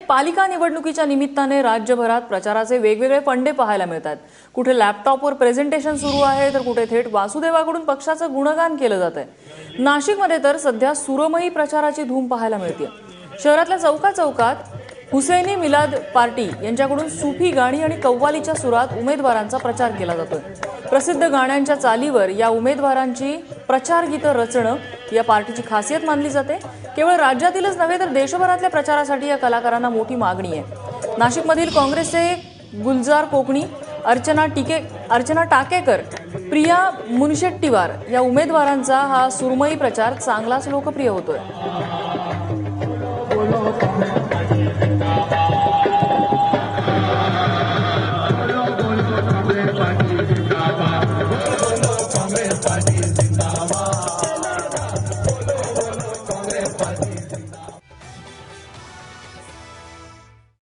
पालिका निवडणुकीच्या निमित्ताने राज्यभरात प्रचाराचे वेगवेगळे फंडे पाहायला मिळतात। कुठे लॅपटॉपवर प्रेझेंटेशन सुरू आहे तर कुठे थेट वासुदेवाकडून पक्षाचं गुणगान केलं जात आहे। नाशिकमध्ये तर सध्या सुरमई प्रचाराची धूम पाहायला मिळते। शहरातल्या चौकात हुसैनी मिलाद पार्टी यांच्याकडून सुफी गाणी आणि कव्वालीच्या सुरात उमेदवारांचा प्रचार केला जातोय। प्रसिद्ध गाण्यांच्या चालीवर या उमेदवारांची प्रचार गीतं रचणं या पार्टीची खासियत मानली जाते। केवळ राज्यातीलच नव्हे तर देशभरातल्या प्रचारासाठी या कलाकारांना मोठी मागणी आहे। नाशिकमधील काँग्रेसचे गुलजार कोकणी, अर्चना टाकेकर, प्रिया मुनशेट्टीवार या उमेदवारांचा हा सुरमई प्रचार चांगलाच लोकप्रिय होतोय।